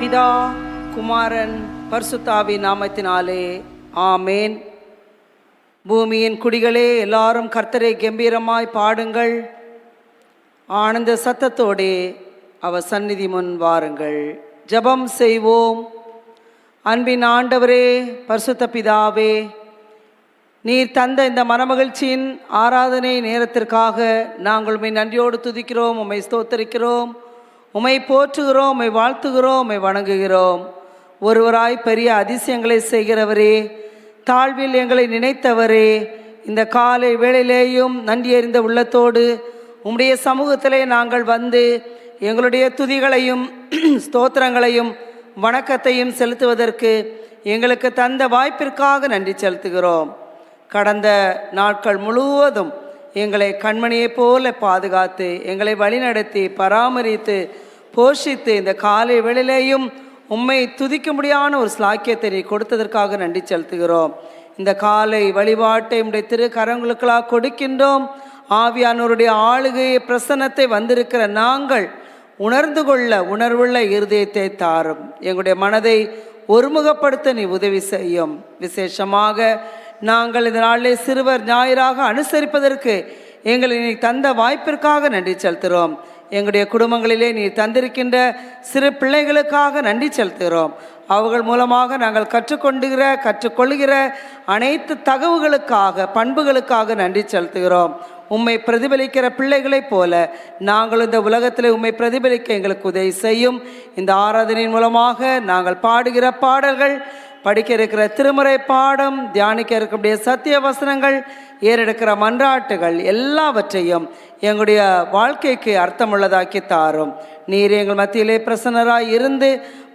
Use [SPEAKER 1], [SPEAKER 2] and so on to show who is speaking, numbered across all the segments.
[SPEAKER 1] பிதா, குமாரன், பரிசுத்தாவி நாமத்தினாலே ஆமேன். பூமியின் குடிகளே, எல்லாரும் கர்த்தரை கம்பீரமாய் பாடுங்கள். ஆனந்த சத்தத்தோடே அவர் சந்நிதி முன் வாருங்கள். ஜெபம் செய்வோம். அன்பின் ஆண்டவரே, பரிசுத்த பிதாவே, நீர் தந்த இந்த மனமகிழ்ச்சியின் ஆராதனை நேரத்திற்காக நாங்கள் உம்மை நன்றியோடு துதிக்கிறோம், உம்மை ஸ்தோத்தரிக்கிறோம், உம்மை போற்றுகிறோம், உம்மை வாழ்த்துகிறோம், உம்மை வணங்குகிறோம். ஒருவராய் பெரிய அதிசயங்களை செய்கிறவரே, தாழ்வில் எங்களை நினைத்தவரே, இந்த காலை வேளையிலேயும் நன்றி அறிந்த உள்ளத்தோடு உம்முடைய சமூகத்திலே நாங்கள் வந்து எங்களுடைய துதிகளையும் ஸ்தோத்திரங்களையும் வணக்கத்தையும் செலுத்துவதற்கு எங்களுக்கு தந்த வாய்ப்பிற்காக நன்றி செலுத்துகிறோம். கடந்த நாட்கள் முழுவதும் எங்களை கண்மணியைப் போல பாதுகாத்து எங்களை வழிநடத்தி பராமரித்து போஷித்து இந்த காலை வேளையிலேயும் உம்மை துதிக்கும்படியான ஒரு ஸ்லாக்கியத்தை நீ கொடுத்ததற்காக நன்றி செலுத்துகிறோம். இந்த காலை வழிபாட்டை உம்முடைய திரு கரங்களுக்களாக கொடுக்கின்றோம். ஆவியானோருடைய ஆளுகையை பிரசன்னத்தை வந்திருக்கிற நாங்கள் உணர்ந்து கொள்ள உணர்வுள்ள இருதயத்தை தாரும். எங்களுடைய மனதை ஒருமுகப்படுத்த நீ உதவி செய்யும். விசேஷமாக நாங்கள் இந்த நாளிலே சிறுவர் ஞாயிறாக அனுசரிப்பதற்கு எங்களை நீ தந்த வாய்ப்பிற்காக நன்றி செலுத்துகிறோம். எங்களுடைய குடும்பங்களிலே நீ தந்திருக்கின்ற சிறு பிள்ளைகளுக்காக நன்றி செலுத்துகிறோம். அவர்கள் மூலமாக நாங்கள் கற்றுக்கொள்ளுகிற அனைத்து தகவல்களுக்காக பண்புகளுக்காக நன்றி செலுத்துகிறோம். உம்மை பிரதிபலிக்கிற பிள்ளைகளைப் போல நாங்கள் இந்த உலகத்தில் உம்மை பிரதிபலிக்க எங்களுக்கு உதவி செய்யும். இந்த ஆராதனையின் மூலமாக நாங்கள் பாடுகிற பாடல்கள், படிக்க இருக்கிற திருமுறை பாடம், தியானிக்க இருக்கக்கூடிய சத்திய வசனங்கள், ஏறெடுக்கிற மன்றாட்டுகள் எல்லாவற்றையும் எங்களுடைய வாழ்க்கைக்கு அர்த்தமுள்ளதாக்கி தாரும். நீர் எங்கள் மத்தியிலே பிரசன்னராய் இருந்து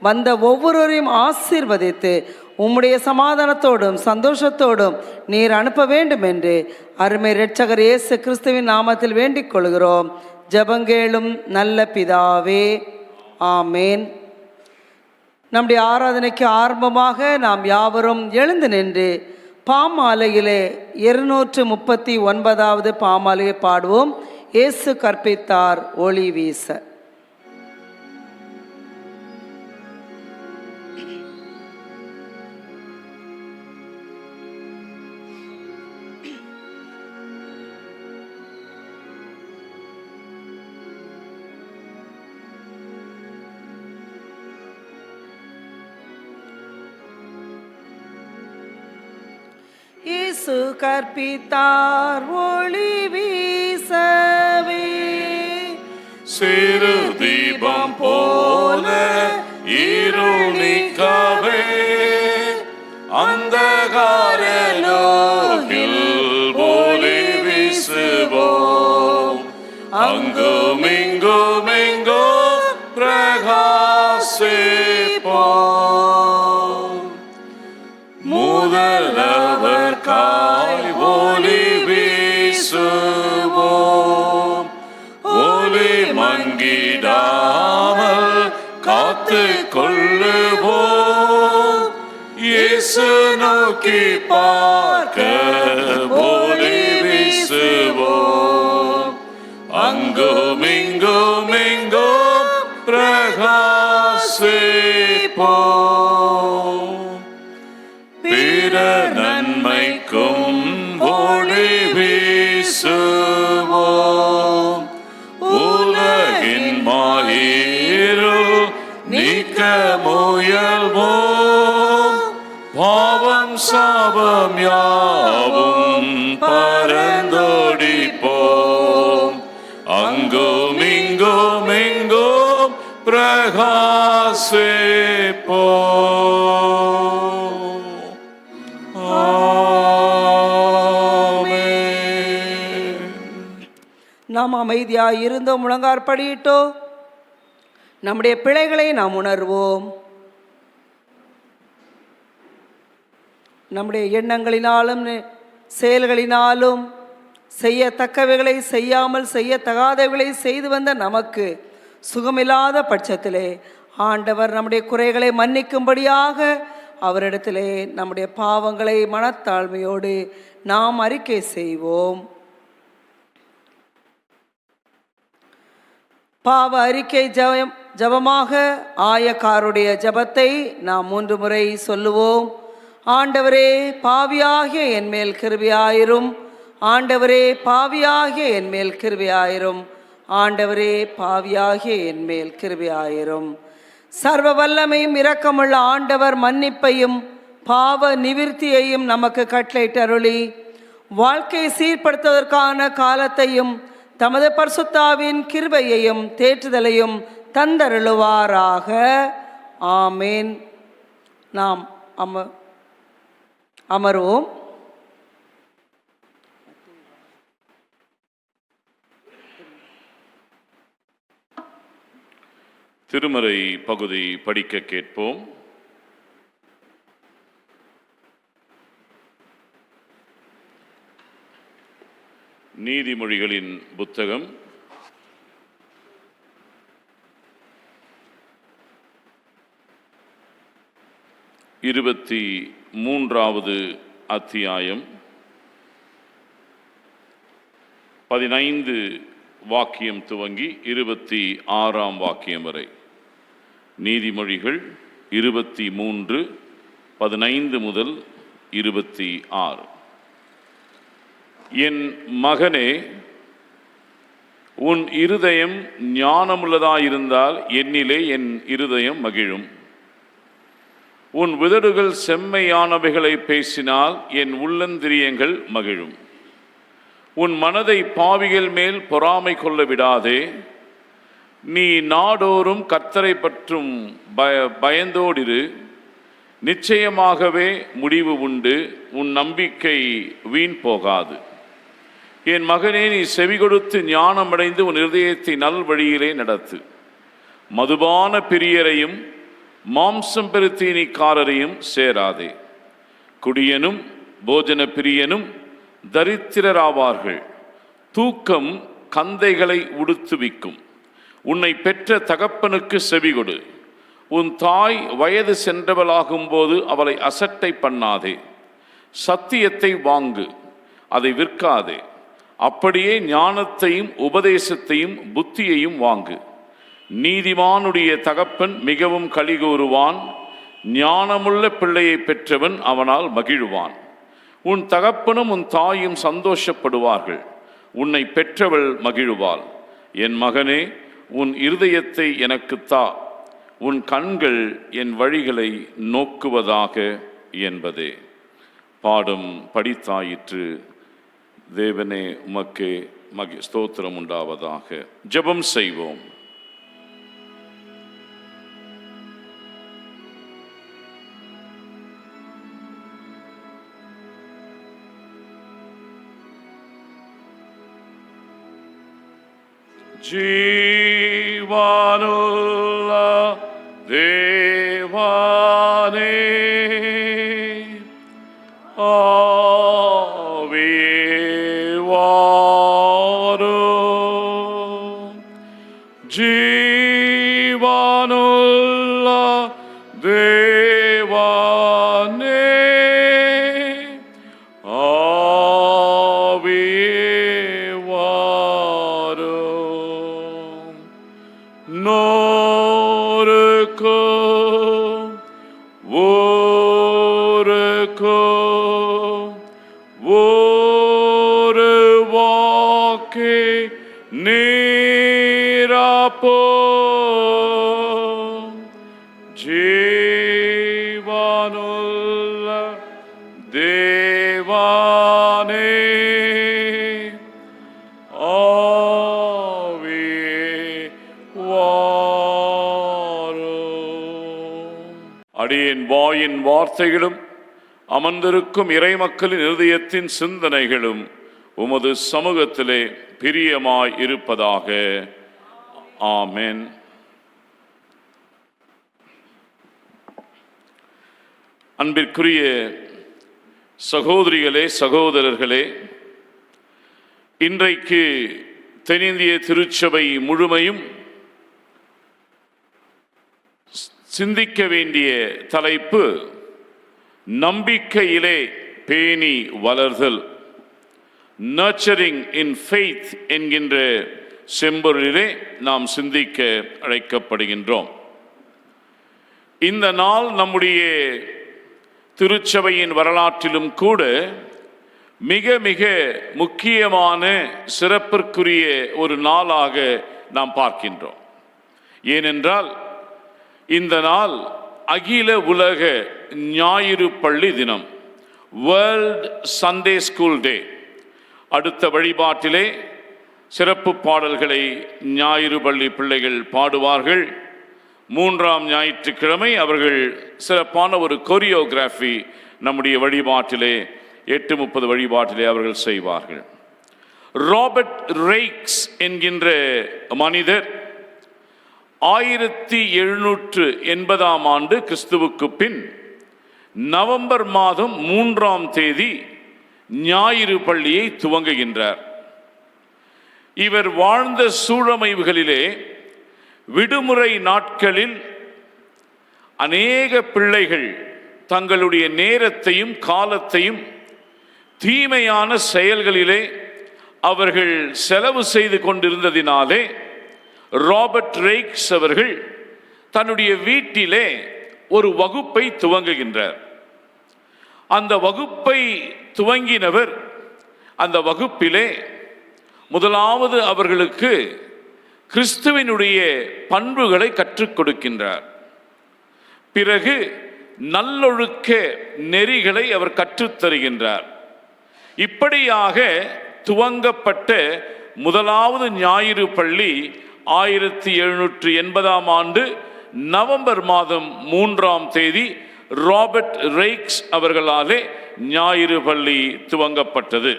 [SPEAKER 1] வந்த ஒவ்வொருவரையும் ஆசீர்வதித்து உம்முடைய சமாதானத்தோடும் சந்தோஷத்தோடும் நீர் அனுப்ப வேண்டும் என்று அருமை இரட்சகர் இயேசு கிறிஸ்துவின் நாமத்தில் வேண்டிக் கொள்கிறோம். ஜெபங்கேளும் நல்ல பிதாவே, ஆமேன். நம்முடைய ஆராதனைக்கு ஆரம்பமாக நாம் யாவரும் எழுந்து நின்று பாமாலையிலே 239வது பாமாலையை பாடுவோம். இயேசு கற்பித்தார் ஒளி வீச. இயேசு கற்பித்தார் ஒளி வீசவே,
[SPEAKER 2] சிறு தீபம் போல இருளிக்கவே, அந்தகார லோகில் ஒளி வீசுவோம். அங்கும் இங்கும் எங்கும் பிரகாசிப்போம். முதலவர்காய் ஒளி வீசுவோம். ஒளி மங்கிடாமல் காத்து கொள்ளுவோம். இயேசு நோக்கி பார்க்க ஒளி வீசுவோம். அங்கும் இங்கும் எங்கும் பிரகாசிப்போம். பிற நன்மைக்கும் ஒளி வீசுவோம். உலகின் மாயிருள் நீக்க முயல்வோம். பாவம் சாபம் யாவும் பரந்தோடிப்போம். அங்கும் இங்கும் எங்கும் பிரகாசிப்போம்.
[SPEAKER 1] நாம் அமைதியாய் இருந்தோம், முழங்காற்படியிட்டோ நம்முடைய பிழைகளை நாம் உணர்வோம். நம்முடைய எண்ணங்களினாலும் செயல்களினாலும் செய்யத்தக்கவைகளை செய்யாமல் செய்யத்தகாதவைகளை செய்து வந்த நமக்கு சுகமில்லாத பட்சத்திலே ஆண்டவர் நம்முடைய குறைகளை மன்னிக்கும்படியாக அவரிடத்திலே நம்முடைய பாவங்களை மனத்தாழ்மையோடு நாம் அறிக்கை செய்வோம். பாவ அறிக்கை ஜபமாக ஆயக்காருடைய ஜபத்தை நாம் 3 முறை சொல்லுவோம். ஆண்டவரே பாவியாகிய என்மேல் கிருபையாயிரும், ஆண்டவரே பாவியாகிய என்மேல் கிருபையாயிரும், ஆண்டவரே பாவியாகிய என்மேல் கிருபையாயிரும். சர்வ வல்லமையும் இரக்கமுள்ள ஆண்டவர் மன்னிப்பையும் பாவ நிவிர்த்தியையும் நமக்கு கட்டளையிட்டருளி வாழ்க்கையை சீர்படுத்துவதற்கான காலத்தையும் தமது பரிசுத்தாவின் கிருபையையும் தேற்றுதலையும் தந்தருளுவாராக. ஆமேன். நாம் அமர்வோம்.
[SPEAKER 2] திருமறை பகுதி படிக்க கேட்போம். நீதிமொழிகளின் புத்தகம் 23வது அத்தியாயம் 15 வாக்கியம் துவங்கி 26ஆம் வாக்கியம் வரை. நீதிமொழிகள் 23 15 முதல் 26. என் மகனே, உன் இருதயம் ஞானமுள்ளதாயிருந்தால் என்னிலே என் இருதயம் மகிழும். உன் உதடுகள் செம்மையானவைகளை பேசினால் என் உள்ளந்திரியங்கள் மகிழும். உன் மனதை பாவிகள் மேல் பொறாமை கொள்ள விடாதே. நீ நாடோறும் கர்த்தரை பற்றும் பயந்தோடிரு. நிச்சயமாகவே முடிவு உண்டு, உன் நம்பிக்கை வீண் போகாது. என் மகனே, நீ செவி கொடுத்து ஞானமடைந்து உன் இருதயத்தை நல் வழியிலே நடத்து. மதுபான பிரியரையும் மாம்சம் பெருத்தீனிக்காரரையும் சேராதே. குடியனும் போஜன பிரியனும் தரித்திரராவார்கள். தூக்கம் கந்தைகளை உடுத்துவிக்கும். உன்னை பெற்ற தகப்பனுக்கு செவிகொடு. உன் தாய் வயது சென்றவளாகும் போது அவளை அசட்டை பண்ணாதே. சத்தியத்தை வாங்கு, அதை விற்காதே. அப்படியே ஞானத்தையும் உபதேசத்தையும் புத்தியையும் வாங்கு. நீதிமானுடைய தகப்பன் மிகவும் கலிகூறுவான். ஞானமுள்ள பிள்ளையை பெற்றவன் அவனால் மகிழ்வான். உன் தகப்பனும் உன் தாயும் சந்தோஷப்படுவார்கள். உன்னை பெற்றவள் மகிழ்வாள். என் மகனே, உன் இருதயத்தை எனக்குத் தா. உன் கண்கள் என் வழிகளை நோக்குவதாக என்பதே. பாடும் படித்தாயிற்று. தேவனே, உமக்கே ஸ்தோத்திரம் உண்டாவதாக. ஜெபம் செய்வோம். ஜீவானுள்ள தேவானே, ஆவிவாரும். ஜீவானுள்ள தேவானே, ஜீவானுள்ள தேவானே, அடியேன் வாயின் வார்த்தைகளும் அமர்ந்திருக்கும் இறைமக்களின் இருதயத்தின் சிந்தனைகளும் உமது சமூகத்திலே பிரியமாய் இருப்பதாக. ஆமென். அன்பிற்குரிய சகோதரிகளே, சகோதரர்களே, இன்றைக்கு தென்னிந்திய திருச்சபை முழுமையும் சிந்திக்க வேண்டிய தலைப்பு நம்பிக்கையிலே பேணி வளர்தல். நர்ச்சரிங் இன் ஃபெய்த் என்கின்ற செம்பொருளிலே நாம் சிந்திக்க அழைக்கப்படுகின்றோம். இந்த நாள் நம்முடைய திருச்சபையின் வரலாற்றிலும் கூட மிக மிக முக்கியமான சிறப்பிற்குரிய ஒரு நாளாக நாம் பார்க்கின்றோம். ஏனென்றால் இந்த நாள் அகில உலக ஞாயிறு பள்ளி தினம், வேர்ல்ட் சண்டே ஸ்கூல் டே. அடுத்த வழிபாட்டிலே சிறப்பு பாடல்களை ஞாயிறு பள்ளி பிள்ளைகள் பாடுவார்கள். 3ஆம் ஞாயிற்றுக்கிழமை அவர்கள் சிறப்பான ஒரு கொரியோகிராஃபி நம்முடைய வழிபாட்டிலே 8:30 வழிபாட்டிலே அவர்கள் செய்வார்கள். ராபர்ட் ரெய்க்ஸ் என்கின்ற மனிதர் 1780ஆம் ஆண்டு கிறிஸ்துவுக்கு பின் நவம்பர் மாதம் 3ஆம் தேதி ஞாயிறு பள்ளியை துவங்குகின்றார். இவர் வாழ்ந்த சூழமைவுகளிலே விடுமுறை நாட்களில் அநேக பிள்ளைகள் தங்களுடைய நேரத்தையும் காலத்தையும் தீமையான செயல்களிலே அவர்கள் செலவு செய்து கொண்டிருந்ததினாலே ராபர்ட் ரெய்க்ஸ் அவர்கள் தன்னுடைய வீட்டிலே ஒரு வகுப்பை துவங்குகின்றார். அந்த வகுப்பை துவங்கினவர் அந்த வகுப்பிலே முதலாவது அவர்களுக்கு கிறிஸ்துவினுடைய பண்புகளை கற்றுக் கொடுக்கின்றார். பிறகு நல்லொழுக்க நெறிகளை அவர் கற்றுத்தருகின்றார். இப்படியாக துவங்கப்பட்ட முதலாவது ஞாயிறு பள்ளி 1780ஆம் ஆண்டு நவம்பர் மாதம் 3ஆம் தேதி ராபர்ட் ரெய்க்ஸ் அவர்களாலே ஞாயிறு பள்ளி துவங்கப்பட்டது.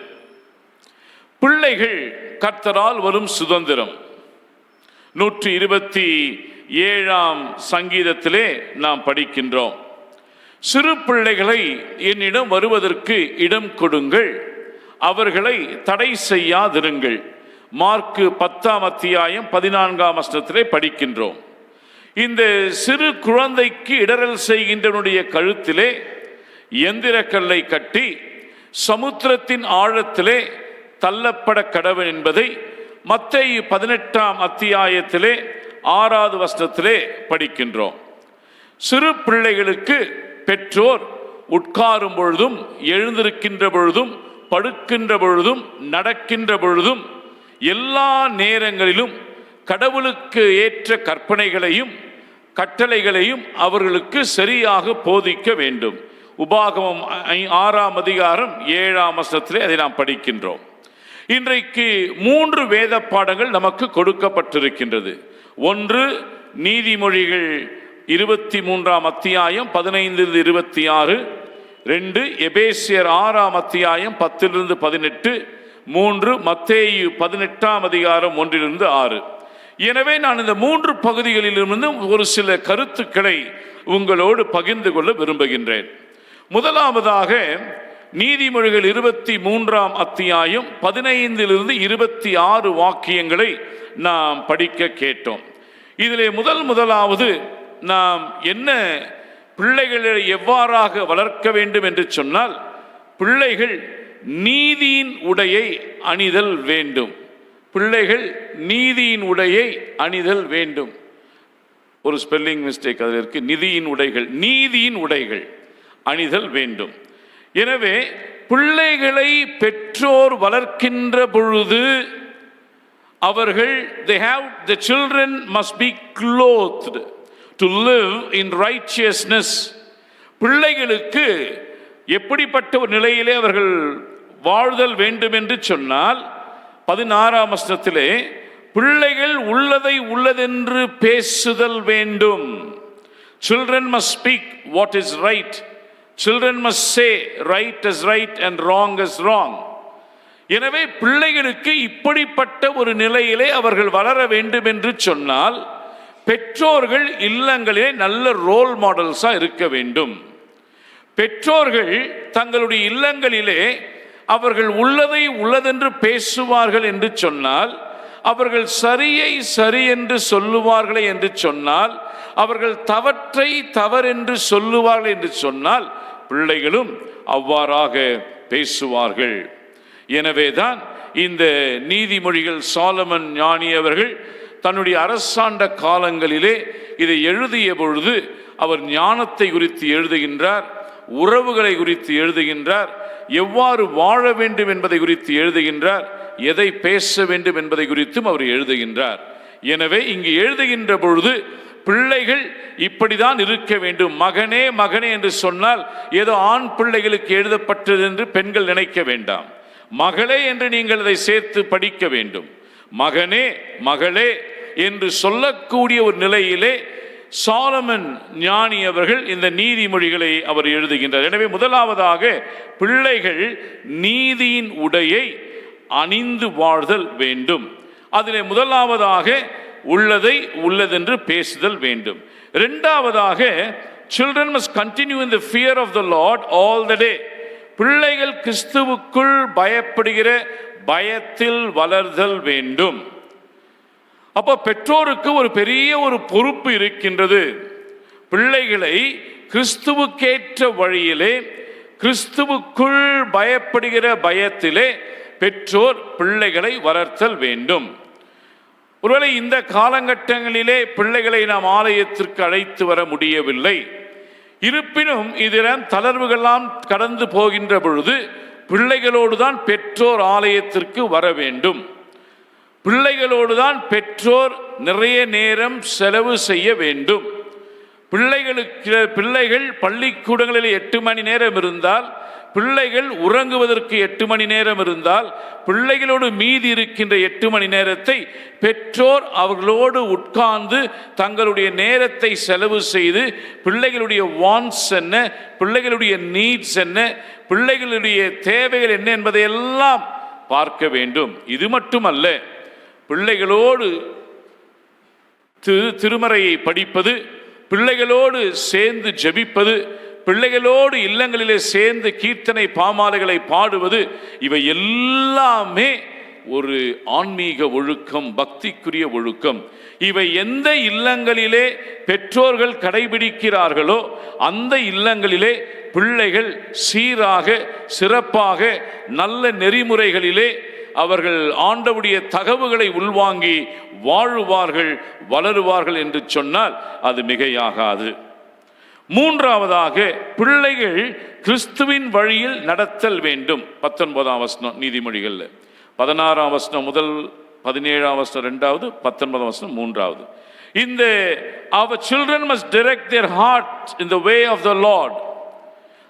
[SPEAKER 2] பிள்ளைகள் கர்த்தரால் வரும் சுதந்திரம். 127ஆம் சங்கீதத்திலே நாம் படிக்கின்றோம், சிறு பிள்ளைகளை என்னிடம் வருவதற்கு இடம் கொடுங்கள், அவர்களை தடை செய்யாதிருங்கள். மார்க்கு 10ஆம் அத்தியாயம் 14ஆம் வசனத்திலே படிக்கின்றோம். இந்த சிறு குழந்தைக்கு இடரல் செய்கின்றவனுடைய கழுத்திலே எந்திரக்கல்லை கட்டி சமுத்திரத்தின் ஆழத்திலே தள்ளப்பட கடவன் என்பதை மத்தேயு 18ஆம் அத்தியாயத்திலே 6வது வசனத்திலே படிக்கின்றோம். சிறு பிள்ளைகளுக்கு பெற்றோர் உட்காரும் பொழுதும் எழுந்திருக்கின்ற பொழுதும் படுக்கின்ற பொழுதும் நடக்கின்ற பொழுதும் எல்லா நேரங்களிலும் கடவுளுக்கு ஏற்ற கற்பனைகளையும் கட்டளைகளையும் அவர்களுக்கு சரியாக போதிக்க வேண்டும். உபாகமம் 6ஆம் அதிகாரம் 7ஆம் வசனத்திலே அதை நாம் படிக்கின்றோம். இன்றைக்கு 3 வேத பாடங்கள் நமக்கு கொடுக்கப்பட்டிருக்கின்றது. ஒன்று நீதிமொழிகள் 23ஆம் அத்தியாயம் 15-26, 2 எபேசியர் 6ஆம் அத்தியாயம் 10-18, 3 மத்தேயு 18ஆம் அதிகாரம் 1-6. எனவே நான் இந்த 3 பகுதிகளிலிருந்து ஒரு சில கருத்துக்களை உங்களோடு பகிர்ந்து கொள்ள விரும்புகின்றேன். முதலாவதாக நீதிமொழிகள் 23ஆம் அத்தியாயம் 15-26 வாக்கியங்களை நாம் படிக்க கேட்டோம். இதிலே முதலாவது நாம் என்ன பிள்ளைகளை எவ்வாறாக வளர்க்க வேண்டும் என்று சொன்னால், பிள்ளைகள் நீதியின் உடையை அணிதல் வேண்டும். பிள்ளைகள் நீதியின் உடையை அணிதல் வேண்டும். ஒரு ஸ்பெல்லிங் மிஸ்டேக் அதில் இருக்கு. நீதியின் உடைகள் அணிதல் வேண்டும். எனவே பிள்ளைகளை பெற்றோர் வளர்க்கின்ற பொழுது அவர்கள் the children must be clothed to live in righteousness. பிள்ளைகளுக்கு எப்படிப்பட்ட ஒரு நிலையிலே அவர்கள் வாழ்தல் வேண்டும் என்று சொன்னால் 16ஆம் வசனத்திலே பிள்ளைகள் உள்ளதை உள்ளதென்று பேசுதல் வேண்டும். Children must speak what is right. Children must say right is right and wrong is wrong. எனவே பிள்ளைகளுக்கு இப்படிப்பட்ட ஒரு நிலையிலே அவர்கள் வளர வேண்டும் என்று சொன்னால் பெற்றோர்கள் இல்லங்களிலே நல்ல ரோல் மாடல்ஸா இருக்க வேண்டும். பெற்றோர்கள் தங்களுடைய இல்லங்களிலே அவர்கள் உள்ளதை உள்ளதென்று பேசுவார்கள் என்று சொன்னால், அவர்கள் சரியை சரி என்று சொல்லுவார்கள் என்று சொன்னால், அவர்கள் தவற்றை தவறென்று சொல்லுவார்கள் என்று சொன்னால் பிள்ளைகளும் அவ்வாறாக பேசுவார்கள். எனவேதான் இந்த நீதிமொழிகள் சாலமன் ஞானி அவர்கள் தன்னுடைய அரசாண்ட காலங்களிலே இதை எழுதிய பொழுது அவர் ஞானத்தை குறித்து எழுதுகின்றார், உறவுகளை குறித்து எழுதுகின்றார், எவ்வாறு வாழ வேண்டும் என்பதை குறித்து எழுதுகின்றார், எதை பேச வேண்டும் என்பதை குறித்தும் அவர் எழுதுகின்றார். எனவே இங்கு எழுதுகின்ற பொழுது பிள்ளைகள் இப்படிதான் இருக்க வேண்டும். மகனே மகனே என்று சொன்னால் ஏதோ ஆண் பிள்ளைகளுக்கு எழுதப்பட்டது என்று பெண்கள் நினைக்க வேண்டாம். மகளே என்று நீங்கள் அதை சேர்த்து படிக்க வேண்டும். மகனே மகளே என்று சொல்லக்கூடிய ஒரு நிலையிலே சாலமன் ஞானி அவர்கள் இந்த நீதிமொழிகளை அவர் எழுதுகின்றார். எனவே முதலாவதாக பிள்ளைகள் நீதியின் உடையை அணிந்து வாழ்தல் வேண்டும். அதிலே முதலாவதாக உள்ளதை உள்ளதென்று பேசுதல் வேண்டும். இரண்டாவதாக children must continue in the fear of the Lord all the day. பிள்ளைகள் கிறிஸ்துவுக்குள் பயப்படுகிற பயத்தில் வளர்தல் வேண்டும். அப்போ பெற்றோருக்கு ஒரு பெரிய ஒரு பொறுப்பு இருக்கின்றது. பிள்ளைகளை கிறிஸ்துவுக்கேற்ற வழியிலே கிறிஸ்துவுக்குள் பயப்படுகிற பயத்திலே பெற்றோர் பிள்ளைகளை வளர்த்தல் வேண்டும். ஒருவேளை இந்த காலகட்டங்களிலே பிள்ளைகளை நாம் ஆலயத்திற்கு அழைத்து வர முடியவில்லை. இருப்பினும் இதில் தளர்வுகள்லாம் கடந்து போகின்ற பொழுது பிள்ளைகளோடு தான் பெற்றோர் ஆலயத்திற்கு வர வேண்டும். பிள்ளைகளோடு தான் பெற்றோர் நிறைய நேரம் செலவு செய்ய வேண்டும். பிள்ளைகள் பள்ளிக்கூடங்களில் 8 மணி நேரம் இருந்தால், பிள்ளைகள் உறங்குவதற்கு 8 மணி நேரம் இருந்தால், பிள்ளைகளோடு மீதி இருக்கின்ற 8 மணி நேரத்தை பெற்றோர் அவர்களோடு உட்கார்ந்து தங்களுடைய நேரத்தை செலவு செய்து பிள்ளைகளுடைய வாண்ட்ஸ் என்ன, பிள்ளைகளுடைய நீட்ஸ் என்ன, பிள்ளைகளுடைய தேவைகள் என்ன என்பதையெல்லாம் பார்க்க வேண்டும். இது மட்டுமல்ல, பிள்ளைகளோடு திருமறையை படிப்பது, பிள்ளைகளோடு சேர்ந்து ஜெபிப்பது, பிள்ளைகளோடு இல்லங்களிலே சேர்ந்து கீர்த்தனை பாமாலைகளை பாடுவது, இவை எல்லாமே ஒரு ஆன்மீக ஒழுக்கம், பக்திக்குரிய ஒழுக்கம். இவை எந்த இல்லங்களிலே பெற்றோர்கள் கடைபிடிக்கிறார்களோ அந்த இல்லங்களிலே பிள்ளைகள் சீராக சிறப்பாக நல்ல நெறிமுறைகளிலே அவர்கள் ஆண்டவருடைய தகவுகளை உள்வாங்கி வாழுவார்கள், வளருவார்கள் என்று சொன்னால் அது மிகையாகாது. மூன்றாவதாக பிள்ளைகள் கிறிஸ்துவின் வழியில் நடத்தல் வேண்டும். 19ஆம் வசனம் நீதிமொழிகள் 16ஆம் வசனம் முதல் 17ஆம் வசனம் 2வது, 19ஆம் வசனம் 3வது. இந்த our children must direct their heart in the way of the Lord.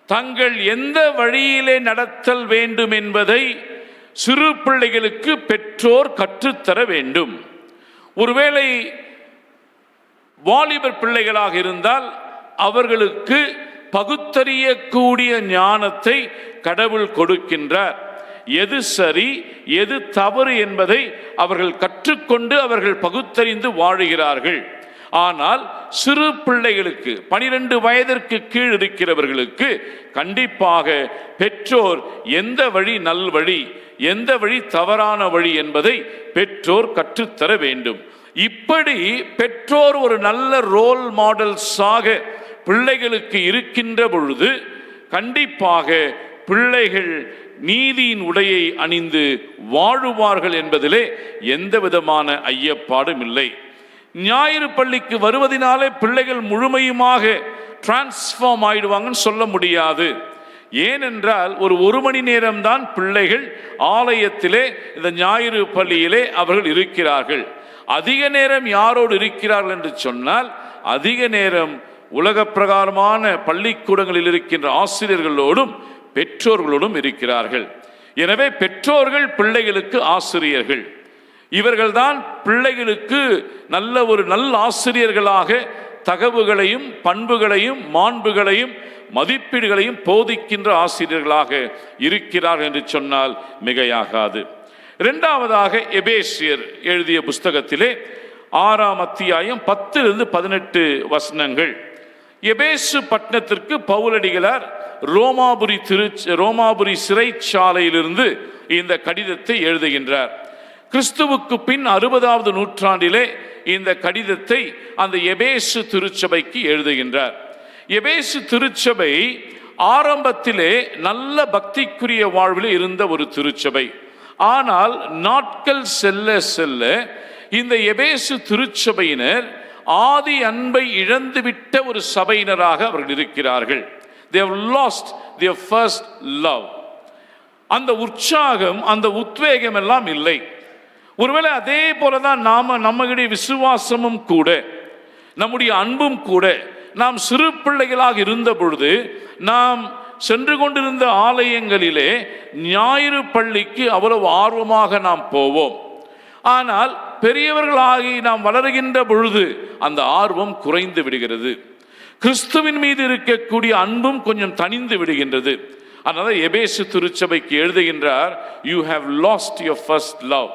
[SPEAKER 2] தங்கள் எந்த வழியிலே நடத்தல் வேண்டும் என்பதை சிறு பிள்ளைகளுக்கு பெற்றோர் கற்றுத்தர வேண்டும். ஒருவேளை வாலிபர் பிள்ளைகளாக இருந்தால் அவர்களுக்கு பகுத்தறியக்கூடிய ஞானத்தை கடவுள் கொடுக்கின்றார். எது சரி எது தவறு என்பதை அவர்கள் கற்றுக்கொண்டு அவர்கள் பகுத்தறிந்து வாழுகிறார்கள். ஆனால் சிறு பிள்ளைகளுக்கு 12 வயதிற்கு கீழ் இருக்கிறவர்களுக்கு கண்டிப்பாக பெற்றோர் எந்த வழி நல்வழி, எந்த வழி தவறான வழி என்பதை பெற்றோர் கற்றுத்தர வேண்டும். இப்படி பெற்றோர் ஒரு நல்ல ரோல் மாடல்ஸாக பிள்ளைகளுக்கு இருக்கின்ற பொழுது கண்டிப்பாக பிள்ளைகள் நீதியின் உடையை அணிந்து வாழுவார்கள் என்பதிலே எந்த விதமான ஐயப்பாடும் இல்லை. ஞாயிறு பள்ளிக்கு வருவதனாலே பிள்ளைகள் முழுமையுமாக டிரான்ஸ்ஃபார்ம் ஆயிடுவாங்கன்னு சொல்ல முடியாது. ஏனென்றால் ஒரு மணி நேரம்தான் பிள்ளைகள் ஆலயத்திலே இந்த ஞாயிறு பள்ளியிலே அவர்கள் இருக்கிறார்கள். அதிக நேரம் யாரோடு இருக்கிறார்கள் என்று சொன்னால் அதிக நேரம் உலக பிரகாரமான பள்ளிக்கூடங்களில் இருக்கின்ற ஆசிரியர்களோடும் பெற்றோர்களோடும் இருக்கிறார்கள். எனவே பெற்றோர்கள் பிள்ளைகளுக்கு ஆசிரியர்கள். இவர்கள்தான் பிள்ளைகளுக்கு நல்ல ஆசிரியர்களாக தகவுகளையும் பண்புகளையும் மாண்புகளையும் மதிப்பீடுகளையும் போதிக்கின்ற ஆசிரியர்களாக இருக்கிறார்கள் என்று சொன்னால் மிகையாகாது. இரண்டாவதாக எபேசியர் எழுதிய புஸ்தகத்திலே 6ஆம் அத்தியாயம் 10-18 வசனங்கள். எபேசு பட்டணத்திற்கு பவுலடிகளார் ரோமாபுரி சிறைச்சாலையிலிருந்து இந்த கடிதத்தை எழுதுகின்றார். கிறிஸ்துவுக்கு பின் 60வது நூற்றாண்டிலே இந்த கடிதத்தை அந்த எபேசு திருச்சபைக்கு எழுதுகின்றார். எபேசு திருச்சபை ஆரம்பத்திலே நல்ல பக்திக்குரிய வாழ்வில் இருந்த ஒரு திருச்சபை. ஆனால் நாட்கள் செல்ல செல்ல இந்த எபேசு திருச்சபையினர் ஆதி அன்பை இழந்துவிட்ட ஒரு சபையினராக அவர்கள் இருக்கிறார்கள். They have lost their first love. அந்த உற்சாகம், அந்த உத்வேகம் எல்லாம் இல்லை. ஒருவேளை அதே போலதான் நம்முடைய விசுவாசமும் கூட, நம்முடைய அன்பும் கூட, நாம் சிறு பிள்ளைகளாக இருந்த பொழுது நாம் சென்று கொண்டிருந்த ஆலயங்களிலே ஞாயிறு பள்ளிக்கு அவ்வளவு ஆர்வமாக நாம் போவோம். ஆனால் பெரியவர்களாகி நாம் வளருகின்ற பொழுது அந்த ஆர்வம் குறைந்து விடுகிறது. கிறிஸ்துவின் மீது இருக்கக்கூடிய அன்பும் கொஞ்சம் தணிந்து விடுகின்றது. அதனால எபேசு திருச்சபைக்கு எழுதுகின்றார், you have lost your first love.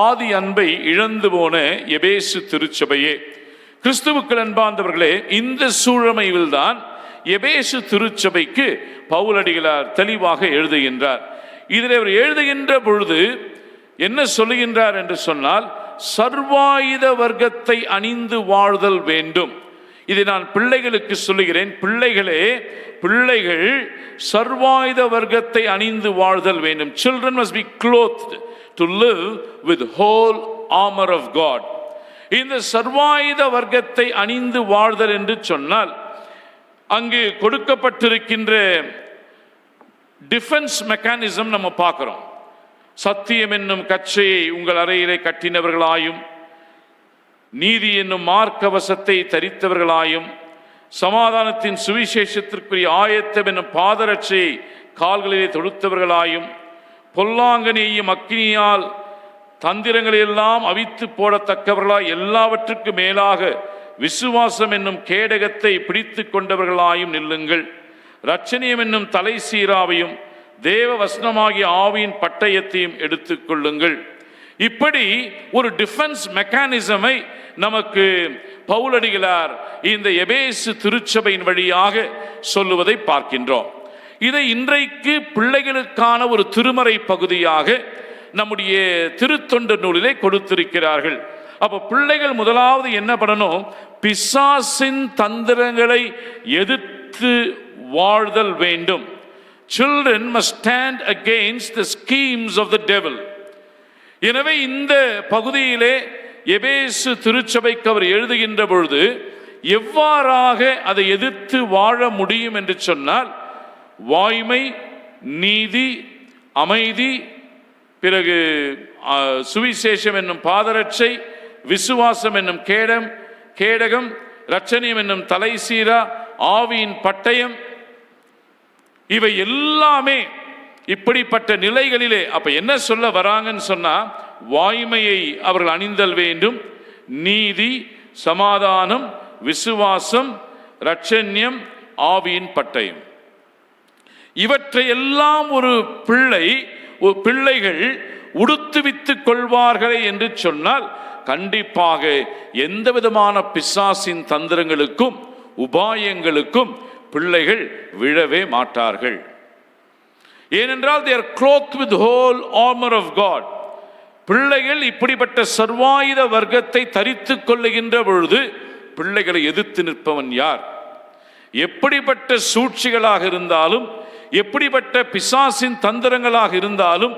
[SPEAKER 2] ஆதி அன்பை இழந்து போன எபேசு திருச்சபையே, கிறிஸ்துவுக்கள் அன்பார்ந்தவர்களே, இந்த சூழமையில் தான் எபேசு திருச்சபைக்கு பவுலடிகளார் தெளிவாக எழுதுகின்றார். இதில் அவர் எழுதுகின்ற பொழுது என்ன சொல்லுகின்றார் என்று சொன்னால், சர்வாயுத வர்க்கத்தை அணிந்து வாழ்தல் வேண்டும். இதை நான் பிள்ளைகளுக்கு சொல்லுகிறேன். பிள்ளைகள் சர்வாயுத வர்க்கத்தை அணிந்து வாழ்தல் வேண்டும். Children must be clothed to live with whole armor of God. இந்த சர்வாயுத வர்க்கத்தை அணிந்து வாழ்தல் என்று சொன்னால், அங்கு கொடுக்கப்பட்டிருக்கின்ற டிஃபென்ஸ் மெக்கானிசம் நம்ம பார்க்கிறோம். சத்தியம் என்னும் கச்சையை உங்கள் அறையிலே கட்டினவர்களாயும், நீதி என்னும் மார்க்கவசத்தை தரித்தவர்களாயும், சமாதானத்தின் சுவிசேஷத்திற்குரிய ஆயத்தம் என்னும் பாதரட்சையை கால்களிலே தொடுத்தவர்களாயும், பொல்லாங்கனையும் அக்கினியால் தந்திரங்களையெல்லாம் அவித்து போடத்தக்கவர்களாய், எல்லாவற்றுக்கு மேலாக விசுவாசம் என்னும் கேடகத்தை பிடித்து கொண்டவர்களாயும் நில்லுங்கள். இரட்சணியம் என்னும் தலை சீராவையும் தேவ வசனமாகிய ஆவியின் பட்டயத்தையும் எடுத்துக் கொள்ளுங்கள். இப்படி ஒரு டிஃபென்ஸ் மெக்கானிசமை நமக்கு பவுலடிகளார் இந்த எபேசு திருச்சபையின் வழியாக சொல்லுவதை பார்க்கின்றோம். இதை இன்றைக்கு பிள்ளைகளுக்கான ஒரு திருமறை பகுதியாக நம்முடைய திருத்தொண்டு நூலிலே கொடுத்திருக்கிறார்கள். அப்ப பிள்ளைகள் முதலாவது என்ன பண்ணணும்? பிசாசின் தந்திரங்களை எதிர்த்து வாழ்தல் வேண்டும். Children must stand against the schemes of the devil. எனவே இந்த பகுதியிலே எபேசு திருச்சபைக்கு அவர் எழுதுகின்ற பொழுது எவ்வாறாக அதை எதிர்த்து வாழ முடியும் என்று சொன்னால், வாய்மை, நீதி, அமைதி, பிறகு சுவிசேஷம் என்னும் பாதரட்சை, விசுவாசம் என்னும் கேடகம், இரட்சணியம் என்னும் தலை சீரா, ஆவியின் பட்டயம், இவை எல்லாமே இப்படிப்பட்ட நிலைகளிலே. அப்ப என்ன சொல்ல வராங்கன்னு சொன்னா, வாய்மையை அவர்கள் அணிந்தல் வேண்டும், நீதி, சமாதானம், விசுவாசம், இரட்சண்யம், ஆவியின் பட்டயம், இவற்றையெல்லாம் ஒரு பிள்ளைகள் உடுத்துவித்துக் கொள்வார்களே என்று சொன்னால், கண்டிப்பாக எந்த விதமான பிசாசின் தந்திரங்களுக்கும் உபாயங்களுக்கும் பிள்ளைகள் விழவே மாட்டார்கள். ஏனென்றால் they are clothed with whole armor of God. பிள்ளைகள் இப்படிப்பட்ட சர்வாயுத வர்க்கத்தை தரித்துக் கொள்ளுகின்ற பொழுது பிள்ளைகளை எதிர்த்து நிற்பவன் யார்? எப்படிப்பட்ட சூழ்ச்சிகளாக இருந்தாலும், எப்படிப்பட்ட பிசாசின் தந்திரங்களாக இருந்தாலும்,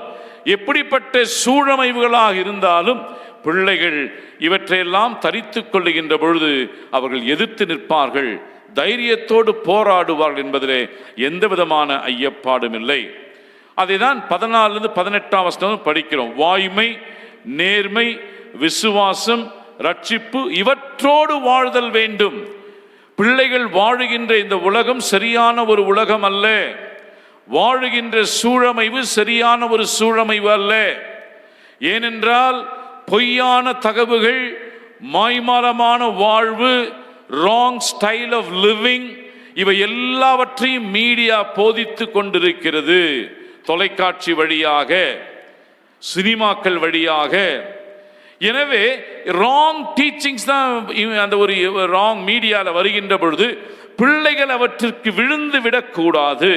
[SPEAKER 2] எப்படிப்பட்ட சூழமைவுகளாக இருந்தாலும், பிள்ளைகள் இவற்றையெல்லாம் தரித்துக் கொள்ளுகின்ற பொழுது அவர்கள் எதிர்த்து நிற்பார்கள், தைரியத்தோடு போராடுவார்கள் என்பதிலே எந்த விதமான ஐயப்பாடும் இல்லை. அதைதான் 14-18 படிக்கிறோம். வாய்மை, நேர்மை, விசுவாசம், ரட்சிப்பு, இவற்றோடு வாழ்தல் வேண்டும். பிள்ளைகள் வாழுகின்ற இந்த உலகம் சரியான ஒரு உலகம் அல்ல. வாழுகின்ற சூழமைவு சரியான ஒரு சூழமைவு அல்ல. ஏனென்றால் பொய்யான தகவுகள், மாய்மாலமான வாழ்வு, ராங் ஸ்டைல் ஆஃப் லிவிங், இவை எல்லாவற்றையும் மீடியா போதித்து கொண்டிருக்கிறது. தொலைக்காட்சி வழியாக, சினிமாக்கள் வழியாக. எனவே ராங் டீச்சிங்ஸ் தான் அந்த ஒரு ராங் மீடியாவில் வருகின்ற பொழுது பிள்ளைகள் அவற்றிற்கு விழுந்து விடக்கூடாது.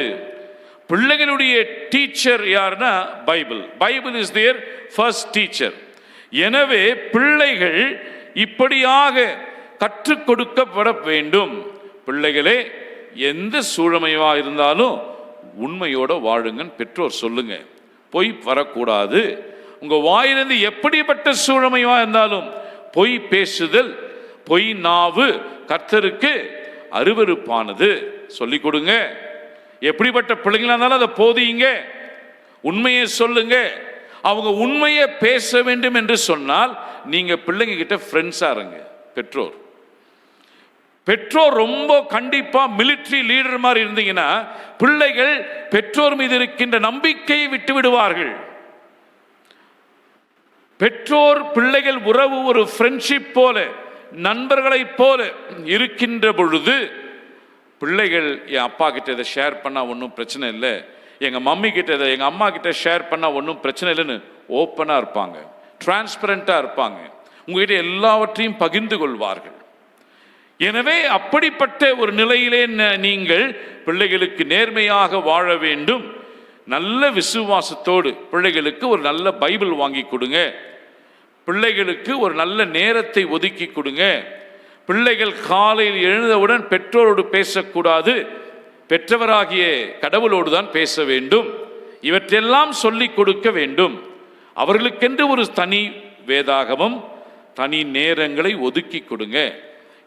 [SPEAKER 2] பிள்ளைகளுடைய டீச்சர் யாருன்னா Bible is their first teacher. எனவே பிள்ளைகள் இப்படியாக கற்றுக் கொடுக்கப்பட வேண்டும். பிள்ளைகளே, எந்த சூழ்நிலையா இருந்தாலும் உண்மையோட வாழுங்கன்னு பெற்றோர் சொல்லுங்க. பொய் வரக்கூடாது. உங்க வாயிலிருந்து எப்படிப்பட்ட சூழ்நிலையா இருந்தாலும் பொய் பேசுதல், பொய் நாவு கர்த்தருக்கு அருவருப்பானது. சொல்லிக் கொடுங்க. எப்படிப்பட்ட பிள்ளைங்களா இருந்தாலும் அதை போதியுங்க. உண்மையை சொல்லுங்க. அவங்க உண்மையை பேச வேண்டும் என்று சொன்னால் நீங்க பிள்ளைங்க கிட்ட ஃப்ரெண்ட்ஸா இருங்க. பெற்றோர் ரொம்ப கண்டிப்பா மிலிட்டரி லீடர் மாதிரி இருந்தீங்கன்னா பிள்ளைகள் பெற்றோர் மீது இருக்கின்ற நம்பிக்கையை விட்டு விடுவார்கள். பெற்றோர் பிள்ளைகள் உறவு ஒரு ஃப்ரெண்ட்ஷிப் போல, நண்பர்களை போல இருக்கின்ற பொழுது பிள்ளைகள் என் அப்பா கிட்ட இதை ஷேர் பண்ணா ஒன்றும் பிரச்சனை இல்லை, எங்க மம்மி கிட்ட இதை எங்க அம்மா கிட்ட ஷேர் பண்ணா ஒன்றும் பிரச்சனை இல்லைன்னு ஓப்பனா இருப்பாங்க, டிரான்ஸ்பரண்டா இருப்பாங்க, உங்ககிட்ட எல்லாவற்றையும் பகிர்ந்து கொள்வார்கள். எனவே அப்படிப்பட்ட ஒரு நிலையிலே நீங்கள் பிள்ளைகளுக்கு நேர்மையாக வாழ வேண்டும். நல்ல விசுவாசத்தோடு பிள்ளைகளுக்கு ஒரு நல்ல பைபிள் வாங்கி கொடுங்க. பிள்ளைகளுக்கு ஒரு நல்ல நேரத்தை ஒதுக்கி கொடுங்க. பிள்ளைகள் காலையில் எழுந்தவுடன் பெற்றோரோடு பேசக்கூடாது, பெற்றவராகிய கடவுளோடு தான் பேச வேண்டும். இவற்றெல்லாம் சொல்லிக் கொடுக்க வேண்டும். அவர்களுக்கென்று ஒரு தனி வேதாகமம், தனி நேரங்களை ஒதுக்கி கொடுங்க.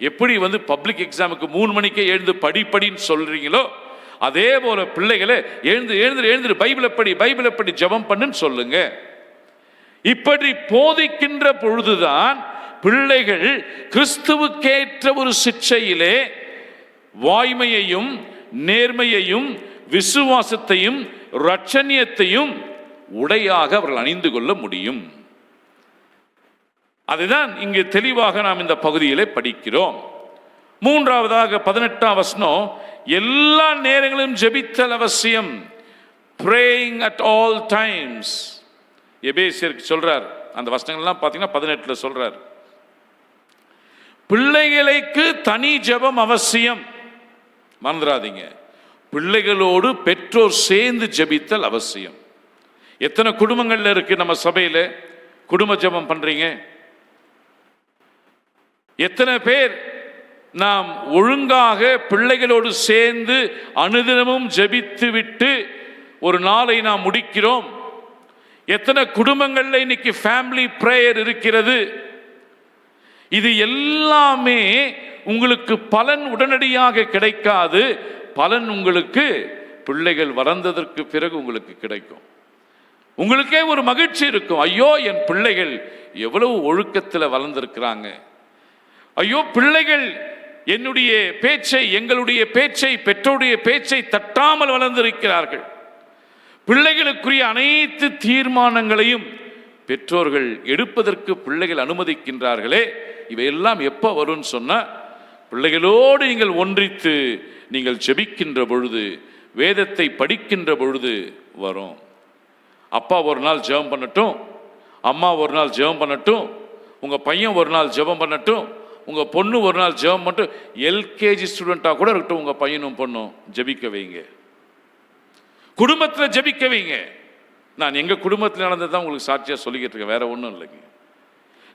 [SPEAKER 2] எப்படி பப்ளிக் எக்ஸாமுக்கு 3 மணிக்கே எழுந்து படின்னு சொல்றீங்களோ அதே போல பிள்ளைகளை எழுந்து பைபிளை படி ஜெபம் பண்ணுன்னு சொல்லுங்க. இப்படி போதிக்கின்ற பொழுதுதான் பிள்ளைகள் கிறிஸ்துவுக்கேற்ற ஒரு சிக்ஷையிலே வாய்மையையும் நேர்மையையும் விசுவாசத்தையும் இரட்சணியத்தையும் உடையாக அவர்கள் அணிந்து கொள்ள முடியும். அதுதான் இங்கு தெளிவாக நாம் இந்த பகுதியிலே படிக்கிறோம். மூன்றாவதாக 18ஆம் வசனம், எல்லா நேரங்களிலும் ஜெபித்தல் அவசியம். praying at all times. எபேசியருக்கு சொல்றார். அந்த வசனங்கள்லாம் பார்த்தீங்கன்னா 18ல சொல்றார். பிள்ளைகளுக்கு தனி ஜெபம் அவசியம். மறந்துடாதீங்க, பிள்ளைகளோடு பெற்றோர் சேர்ந்து ஜெபித்தல் அவசியம். எத்தனை குடும்பங்கள்ல இருக்கு நம்ம சபையில குடும்ப ஜெபம் பண்றீங்க? எத்தனை பேர் நாம் ஒழுங்காக பிள்ளைகளோடு சேர்ந்து அனுதினமும் ஜெபித்து விட்டு ஒரு நாளை நாம் முடிக்கிறோம்? எத்தனை குடும்பங்கள்ல இன்னைக்கு ஃபேமிலி பிரேயர் இருக்கிறது? இது எல்லாமே உங்களுக்கு பலன் உடனடியாக கிடைக்காது. பலன் உங்களுக்கு பிள்ளைகள் வளர்ந்ததற்கு பிறகு உங்களுக்கு கிடைக்கும். உங்களுக்கே ஒரு மகிழ்ச்சி இருக்கும். ஐயோ, என் பிள்ளைகள் எவ்வளவு ஒழுக்கத்தில் வளர்ந்திருக்கிறாங்க. ஐயோ, பிள்ளைகள் என்னுடைய பேச்சை, எங்களுடைய பேச்சை, பெற்றோருடைய பேச்சை தட்டாமல் வளர்ந்திருக்கிறார்கள். பிள்ளைகளுக்குரிய அனைத்து தீர்மானங்களையும் பெற்றோர்கள் எடுப்பதற்கு பிள்ளைகள் அனுமதிக்கின்றார்களே, இவையெல்லாம் எப்போ வரும்னு சொன்னா, பிள்ளைகளோடு நீங்கள் ஒன்றித்து நீங்கள் ஜெபிக்கின்ற பொழுது, வேதத்தை படிக்கின்ற பொழுது வரும். அப்பா ஒரு நாள் ஜெபம் பண்ணட்டும், அம்மா ஒரு நாள் ஜெபம் பண்ணட்டும், உங்க பையன் ஒரு நாள் ஜெபம் பண்ணட்டும், உங்க பொண்ணு ஒரு நாள் ஜெபம் பண்ணட்டும். எல்கேஜி ஸ்டூடெண்டா கூட இருக்கட்டும், உங்க பையனும் பொண்ணும் ஜெபிக்க வைங்க. குடும்பத்தில் ஜெபிக்க வைங்க. நான் எங்க குடும்பத்தில் நடந்ததான் உங்களுக்கு சாட்சியா சொல்லிக்கிட்டு இருக்கேன், வேற ஒன்றும் இல்லைங்க.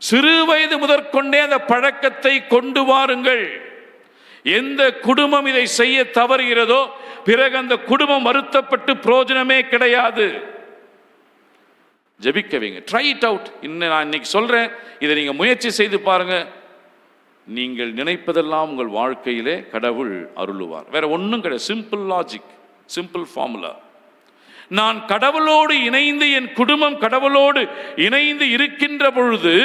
[SPEAKER 2] சிறு வயது முதற்கொண்டே அந்த பழக்கத்தை கொண்டு வாருங்கள். எந்த குடும்பம் இதை செய்ய தவறுகிறதோ பிறகு அந்த குடும்பம் வருத்தப்பட்டு பிரயோஜனமே கிடையாது. ஜெபிக்க வைங்க. Try it out. நான் இன்னைக்கு சொல்றேன், இதை நீங்க முயற்சி செய்து பாருங்க. நீங்கள் நினைப்பதெல்லாம் உங்கள் வாழ்க்கையிலே கடவுள் அருளுவார். வேற ஒன்றும் கிடையாது. Simple logic, simple formula. நான் கடவுளோடு இணைந்து, என் குடும்பம் கடவுளோடு இணைந்து இருக்கின்ற பொழுது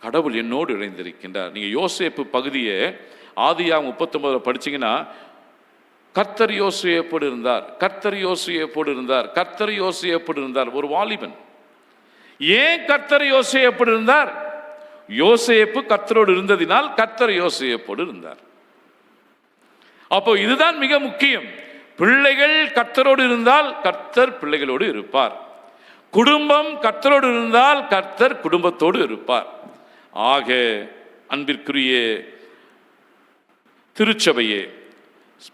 [SPEAKER 2] கடவுள் என்னோடு இணைந்திருக்கின்றார். நீங்க யோசேப்பு பகுதியை ஆதியாகமம் 39 படிச்சீங்கன்னா, கர்த்தர் யோசேப்போடு இருந்தார், கர்த்தர் யோசேப்போடு இருந்தார், கர்த்தர் யோசேப்போடு இருந்தார். ஒரு வாலிபன். ஏன் கர்த்தர் யோசேப்போடு இருந்தார்? யோசேப்பு கர்த்தரோடு இருந்ததினால் கர்த்தர் யோசேப்போடு இருந்தார். அப்போ இதுதான் மிக முக்கியம். பிள்ளைகள் கர்த்தரோடு இருந்தால் கர்த்தர் பிள்ளைகளோடு இருப்பார். குடும்பம் கர்த்தரோடு இருந்தால் கர்த்தர் குடும்பத்தோடு இருப்பார். ஆக அன்பிற்குரிய திருச்சபையே,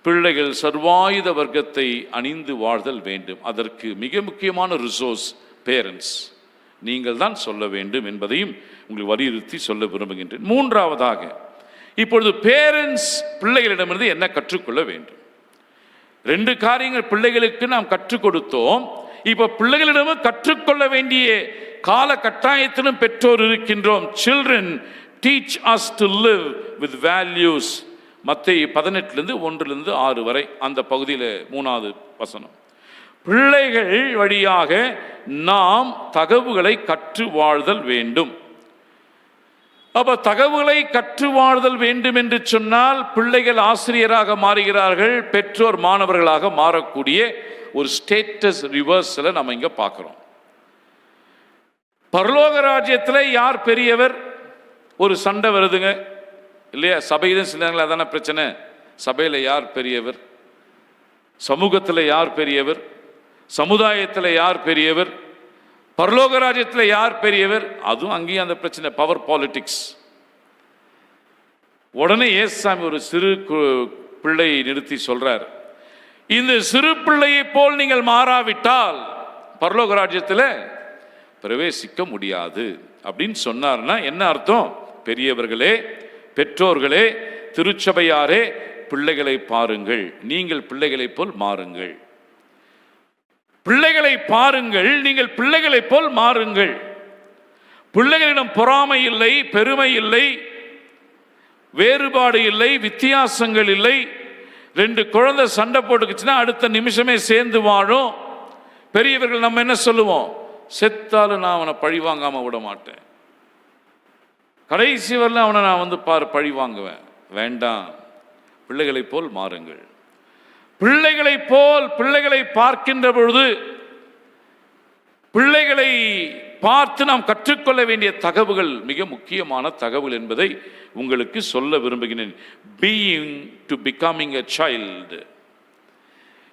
[SPEAKER 2] பிள்ளைகள் சர்வாயுத வர்க்கத்தை அணிந்து வாழ்தல் வேண்டும். அதற்கு மிக முக்கியமான ரிசோர்ஸ் பேரண்ட்ஸ். நீங்கள் தான் சொல்ல வேண்டும் என்பதையும் உங்களுக்கு வலியுறுத்தி சொல்ல விரும்புகின்றேன். மூன்றாவதாக, இப்பொழுது பேரண்ட்ஸ் பிள்ளைகளிடமிருந்து என்ன கற்றுக்கொள்ள வேண்டும்? 2 காரியங்கள் பிள்ளைகளுக்கு நாம் கற்றுக் கொடுத்தோம். இப்ப பிள்ளைகளிடமும் கற்றுக்கொள்ள வேண்டிய கால கட்டாயத்திலும் பெற்றோர் இருக்கின்றோம். Children teach us to live with values. மத்தேயு 18 1 6 வரை அந்த பகுதியில் 3வது வசனம். பிள்ளைகள் வழியாக நாம் தகவுகளை கற்று வாழ்தல் வேண்டும். அப்ப தகவலை கற்று வாழ்தல் வேண்டும் என்று சொன்னால் பிள்ளைகள் ஆசிரியராக மாறுகிறார்கள், பெற்றோர் மாணவர்களாக மாறக்கூடிய ஒரு ஸ்டேட்டஸ் ரிவர்ஸலை நம்ம இங்க பார்க்கிறோம். பரலோக ராஜ்யத்தில் யார் பெரியவர்? ஒரு சண்டை வருதுங்க இல்லையா? சபையிலும் சில அதான பிரச்சனை. சபையில் யார் பெரியவர்? சமூகத்தில் யார் பெரியவர்? சமுதாயத்தில் யார் பெரியவர்? பரலோக ராஜ்யத்தில் யார் பெரியவர்? அதுவும் அங்கேயும் அந்த பிரச்சனை, பவர் பாலிடிக்ஸ். உடனே ஏசாமி ஒரு சிறு பிள்ளையை நிறுத்தி சொல்றார், இந்த சிறு பிள்ளையை போல் நீங்கள் மாறாவிட்டால் பரலோக ராஜ்யத்தில் பிரவேசிக்க முடியாது அப்படின்னு சொன்னார்னா என்ன அர்த்தம்? பெரியவர்களே, பெற்றோர்களே, திருச்சபையாரே, பிள்ளைகளை பாருங்கள், நீங்கள் பிள்ளைகளை போல் மாறுங்கள். பிள்ளைகளை பாருங்கள், நீங்கள் பிள்ளைகளை போல் மாறுங்கள். பிள்ளைகளிடம் பொறாமை இல்லை, பெருமை இல்லை, வேறுபாடு இல்லை, வித்தியாசங்கள் இல்லை. 2 குழந்தை சண்டை போட்டுக்குச்சுன்னா அடுத்த நிமிஷமே சேர்ந்து வாழும். பெரியவர்கள் நம்ம என்ன சொல்லுவோம்? செத்தாலும் நான் அவனை பழி வாங்காம விட மாட்டேன், கடைசி வரல அவனை நான் பழி வாங்குவேன். வேண்டாம், பிள்ளைகளை போல் மாறுங்கள். பிள்ளைகளை போல் பிள்ளைகளை பார்க்கின்ற பொழுது பிள்ளைகளை பார்த்து நாம் கற்றுக்கொள்ள வேண்டிய தகவல்கள் மிக முக்கியமான தகவல் என்பதை உங்களுக்கு சொல்ல விரும்புகிறேன். Being to becoming a child.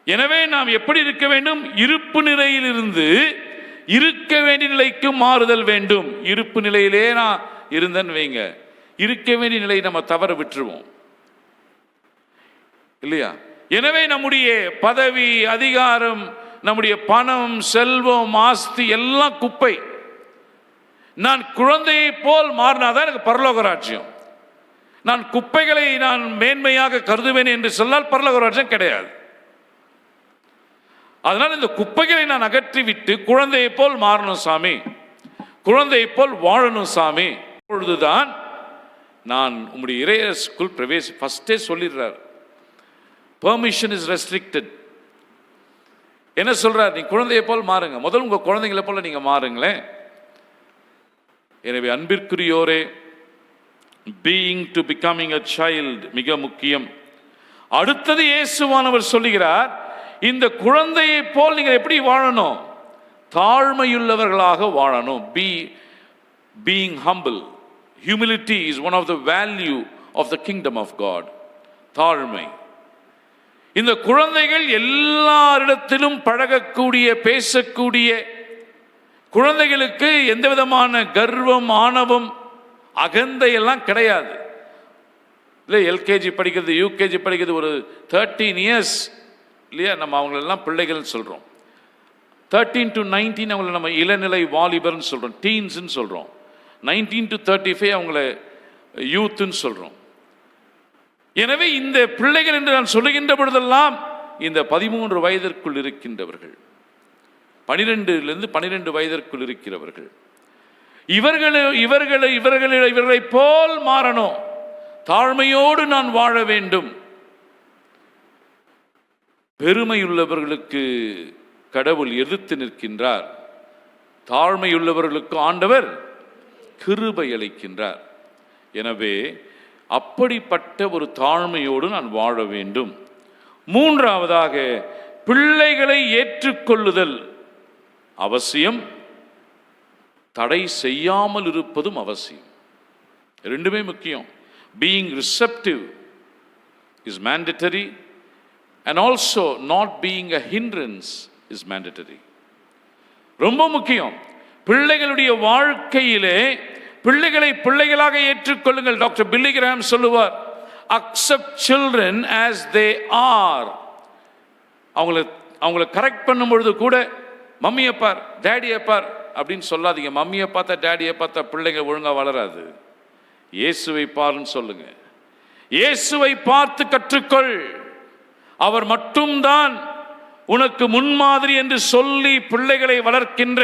[SPEAKER 2] எனவே நாம் எப்படி இருக்க வேண்டும்? இருப்பு நிலையிலிருந்து இருக்க வேண்டிய நிலைக்கு மாறுதல் வேண்டும். இருப்பு நிலையிலே நான் இருந்தேன்னு வைங்க, இருக்க வேண்டிய நிலையை நம்ம தவற விட்டுருவோம் இல்லையா? எனவே நம்முடைய பதவி, அதிகாரம், நம்முடைய பணம், செல்வம், ஆஸ்தி எல்லாம் குப்பை. நான் குழந்தையை போல் மாறினாதான் எனக்கு பரலோக ராஜ்யம். நான் குப்பைகளை நான் மேன்மையாக கருதுவேன் என்று சொன்னால் பரலோக ராஜ்யம் கிடையாது. அதனால் இந்த குப்பைகளை நான் அகற்றி விட்டு குழந்தையை போல் மாறணும் சாமி, குழந்தையை போல் வாழணும் சாமி. அப்பொழுதுதான் நான் உங்களுடைய இறையரசுக்குள் ஃபர்ஸ்டே சொல்லிடுறார், பெர்மிஷன் இஸ் ரெஸ்ட்ரிக்டட். என்ன சொல்றார்? நீ குழந்தையை போல் மாறுங்க, முதல்ல உங்க குழந்தைங்களை போல நீங்க மாறுங்களேன். எனவே அன்பிற்குரியோரே, being to becoming a child மிக முக்கியம். அடுத்தது இயேசுவானவர் சொல்லுகிறார், இந்த குழந்தையை போல் நீங்கள் எப்படி வாழணும்? தாழ்மையுள்ளவர்களாக வாழணும். Being humble. Humility is one of the value of the kingdom of God. தாழ்மை. இந்த குழந்தைகள் எல்லாரிடத்திலும் பழகக்கூடிய, பேசக்கூடிய குழந்தைகளுக்கு எந்த விதமான கர்வம், ஆணவம், அகந்தை எல்லாம் கிடையாது. இல்லை, எல்கேஜி படிக்கிறது, யூகேஜி படிக்கிறது, ஒரு 13 இயர்ஸ் இல்லையா, நம்ம அவங்களெல்லாம் பிள்ளைகள்னு சொல்கிறோம். 13 to 19 அவங்களை நம்ம இளநிலை வாலிபர்னு சொல்கிறோம், டீன்ஸ்ன்னு சொல்கிறோம். 19 to 35 அவங்கள யூத்துன்னு சொல்கிறோம். எனவே இந்த பிள்ளைகள் என்று நான் சொல்லுகின்ற பொழுதெல்லாம் இந்த 13 வயதிற்குள் இருக்கின்றவர்கள், 12 வயதிற்குள் இருக்கிறவர்கள், இவர்களை போல் மாறணும். தாழ்மையோடு நான் வாழ வேண்டும். பெருமையுள்ளவர்களுக்கு கடவுள் எதிர்த்து நிற்கின்றார், தாழ்மையுள்ளவர்களுக்கு ஆண்டவர் கிருபை அளிக்கின்றார். எனவே அப்படிப்பட்ட ஒரு தாழ்மையோடு நான் வாழ வேண்டும். 3வதாக, பிள்ளைகளை ஏற்றுக்கொள்ளுதல் அவசியம், தடை செய்யாமல் இருப்பதும் அவசியம். ரெண்டுமே முக்கியம். Being receptive is mandatory and also not being a hindrance is mandatory. ரொம்ப முக்கியம். பிள்ளைகளுடைய வாழ்க்கையிலே பிள்ளைகளை பிள்ளைகளாக ஏற்றுக்கொள்ளுங்கள். டாக்டர் பில்லி கிரஹாம் சொல்லுவார், accept children as they are. அவங்கள கரெக்ட் பண்ணும் பொழுது கூட மம்மியை பார், டேடியை பார் அப்படின்னு சொல்லாதீங்க. மம்மியை பார்த்தா, டேடியை பார்த்தா பிள்ளைங்க ஒழுங்கா வளராது. இயேசுவை பாருன்னு சொல்லுங்க. இயேசுவை பார்த்து கற்றுக்கொள். அவர் மட்டும்தான் உனக்கு முன்மாதிரி என்று சொல்லி பிள்ளைகளை வளர்க்கின்ற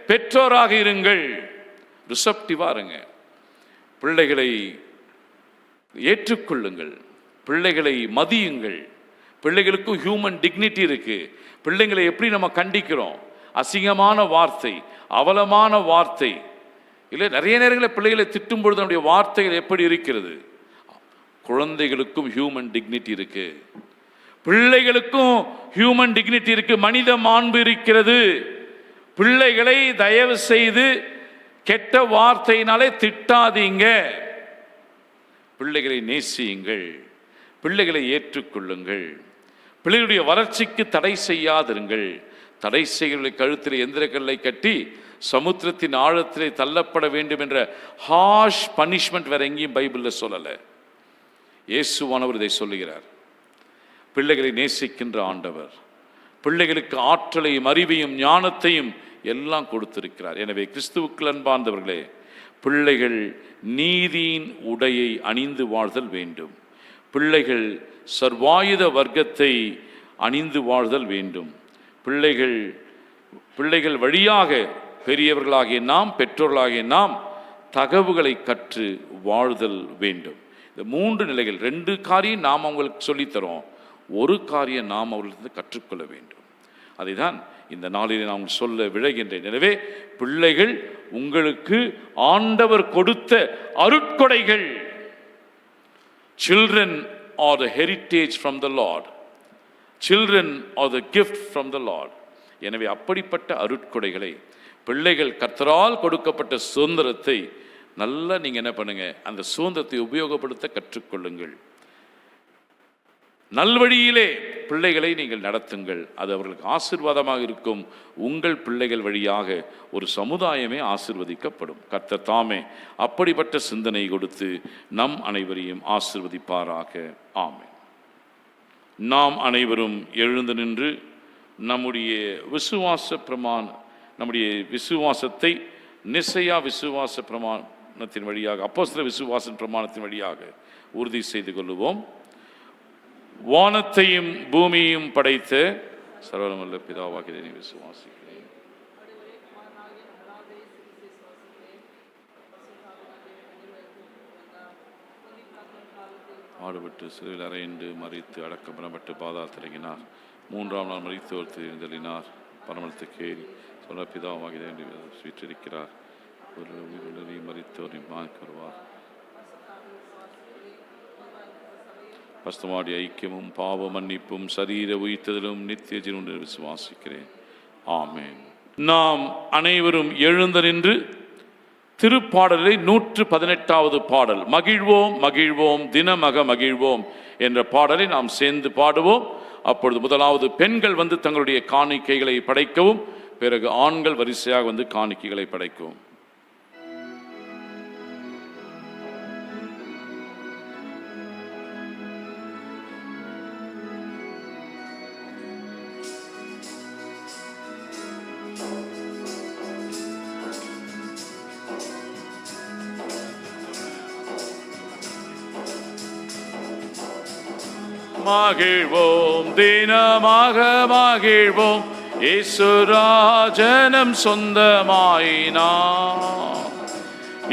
[SPEAKER 2] பெற்றோராக இருங்கள். ரிசப்டிவா இருங்க. பிள்ளைகளை ஏற்றுக்கொள்ளுங்கள், பிள்ளைகளை மதியுங்கள். பிள்ளைகளுக்கும் ஹியூமன் டிக்னிட்டி இருக்கு. பிள்ளைங்களை எப்படி நம்ம கண்டிக்கிறோம்? அசிங்கமான வார்த்தை, அவலமான வார்த்தை இல்லை. நிறைய நேரங்களில் பிள்ளைகளை திட்டும் பொழுது நம்முடைய வார்த்தைகள் எப்படி இருக்கிறது? குழந்தைகளுக்கும் ஹியூமன் டிக்னிட்டி இருக்கு, பிள்ளைகளுக்கும் ஹியூமன் டிக்னிட்டி இருக்கு, மனித மாண்பு இருக்கிறது. பிள்ளைகளை தயவு செய்து கெட்ட வார்த்தையினாலே திட்டாதீங்க. பிள்ளைகளை நேசியுங்கள், பிள்ளைகளை ஏற்றுக்கொள்ளுங்கள், பிள்ளைகளுடைய வளர்ச்சிக்கு தடை செய்யாதிருங்கள். தடை செய்கிற கழுத்தில் எந்திரக்கல்லை கட்டி சமுத்திரத்தின் ஆழத்திலே தள்ளப்பட வேண்டும் என்ற ஹார்ஷ் பனிஷ்மெண்ட் வேற எங்கேயும் பைபிளில் சொல்லலை. இயேசுவானவர் இதை சொல்லுகிறார். பிள்ளைகளை நேசிக்கின்ற ஆண்டவர் பிள்ளைகளுக்கு ஆற்றலையும் அறிவையும் ஞானத்தையும் எல்லாம் கொடுத்திருக்கிறார். எனவே கிறிஸ்துவுக்குள் அன்பார்ந்தவர்களே, பிள்ளைகள் நீதியின் உடையை அணிந்து வாழ்தல் வேண்டும். பிள்ளைகள் சர்வாயுத வர்க்கத்தை அணிந்து வாழ்தல் வேண்டும். பிள்ளைகள் வழியாக பெரியவர்களாகிய நாம், பெற்றோர்களாகிய நாம் தகவுகளை கற்று வாழ்தல் வேண்டும். இந்த 3 நிலைகள், 2 காரியம் நாம் அவங்களுக்கு சொல்லித்தரோம், ஒரு காரியம் நாம் அவர்களிருந்து கற்றுக்கொள்ள வேண்டும். அதை தான் இந்த நாளில் நான் சொல்ல விழைகின்றேன். எனவே பிள்ளைகள் உங்களுக்கு ஆண்டவர் கொடுத்த அருட்கொடைகள். Children are the heritage from the Lord. Children are the gift from the Lord. எனவே அப்படிப்பட்ட அருட்கொடைகளை, பிள்ளைகள் கர்த்தரால் கொடுக்கப்பட்ட சுதந்திரத்தை நல்லா நீங்க என்ன பண்ணுங்க, அந்த சுதந்திரத்தை உபயோகப்படுத்த கற்றுக்கொள்ளுங்கள். நல்வழியிலே பிள்ளைகளை நீங்கள் நடத்துங்கள். அது அவர்களுக்கு ஆசீர்வாதமாக இருக்கும். உங்கள் பிள்ளைகள் வழியாக ஒரு சமுதாயமே ஆசீர்வதிக்கப்படும். கர்த்தர் தாமே அப்படிப்பட்ட சிந்தனை கொடுத்து நம் அனைவரையும் ஆசீர்வதிப்பாராக. ஆமென். நாம் அனைவரும் எழுந்து நின்று நம்முடைய விசுவாசத்தை நிசையா விசுவாச பிரமாணத்தின் வழியாக, அப்போஸ்தல விசுவாச பிரமாணத்தின் வழியாக உறுதி செய்து கொள்ளுவோம். வானத்தையும் பூமியையும் படைத்த சர்வவல்லமையுள்ள பிதாவாகிய தேவனை விசுவாசிக்கிறேன். பாடுபட்டு சிலுவையில் அறையுண்டு மரித்து அடக்கம் பண்ணப்பட்டு பாதாளத்தில் இறங்கினார். 3ஆம் நாள் மரித்தோர் எழுந்தள்ளினார். பரமளத்துக்கு ஏறி சொல்ல பிதாவாகிய தேவனை வீற்றிருக்கிறார். ஒரு உயிரிழரையும் மரித்தோரையும் வாங்கி வருவார். பஸ்தமாடி ஐக்கியமும் பாவ மன்னிப்பும் சரீர உயிர்த்ததிலும் நித்திய ஜீவனும் விசுவாசிக்கிறேன். ஆமென். நாம் அனைவரும் எழுந்து நின்று திருப்பாடலை 118வது பாடல், மகிழ்வோம் மகிழ்வோம் தினமக மகிழ்வோம் என்ற பாடலை நாம் சேர்ந்து பாடுவோம். அப்பொழுது முதலாவது பெண்கள் வந்து தங்களுடைய காணிக்கைகளை படைக்கவும், பிறகு ஆண்கள் வரிசையாக வந்து காணிக்கைகளை படைக்கவும். மகிழ்வோம் தினமாக மகிழ்வோம், இயேசுராஜனம் சொந்தமாயினார்.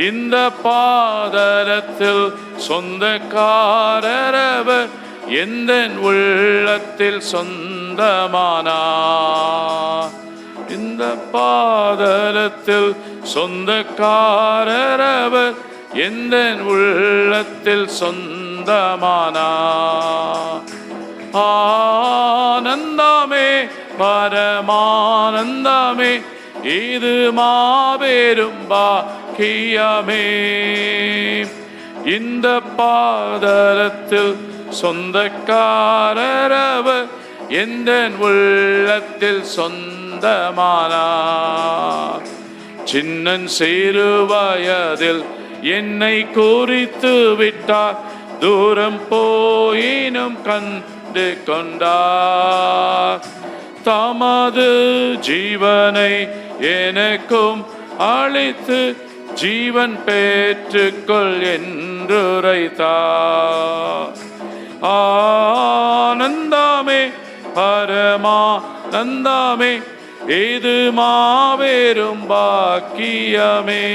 [SPEAKER 2] இந்த பாதலத்தில் சொந்தக்காரரவர் எந்த உள்ளத்தில் சொந்தமானார். இந்த பாதலத்தில் சொந்தக்காரரவர் எந்த உள்ளத்தில் சொந்தமானார். ஆனந்தமே பரமானந்தமே, இது மாபெரும் பாக்கியமே. இந்த பாதலத்தில் சொந்தக்காரரவர் எந்த உள்ளத்தில் சொந்தமானார். சின்னன் சிறு வயதில் என்னை குறித்து விட்டார், தூரம் போயினும் கண்டு கொண்டார். தமது ஜீவனை எனக்கும் அளித்து ஜீவன் பெற்றுக்கொள் என்றுரைத்தார். ஆனந்தமே பரமானந்தமே, இது மாபெரும் பாக்கியமே.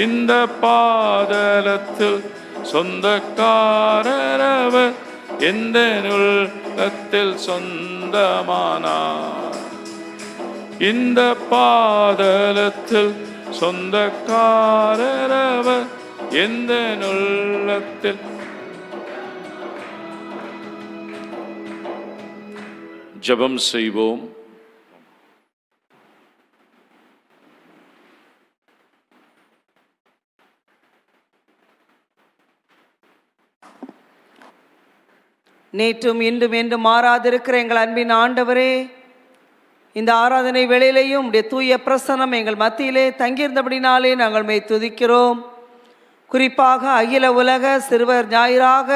[SPEAKER 2] இந்த பாதலத்தில் சொந்தக்காரரவர், எந்த உள்ளத்தில் சொந்தமானார். இந்த பாதலத்தில் சொந்தக்காரரவர், எந்த உள்ளத்தில். ஜெபம் செய்வோம்.
[SPEAKER 1] நேற்றும் இன்றும் என்றும் மாறாதிருக்கிற எங்கள் அன்பின் ஆண்டவரே, இந்த ஆராதனை வேளையிலேயும் உடைய தூய பிரசன்னம் எங்கள் மத்தியிலே தங்கியிருந்தபடினாலே நாங்கள் மெய் துதிக்கிறோம். குறிப்பாக அகில உலக சிறுவர் ஞாயிறாக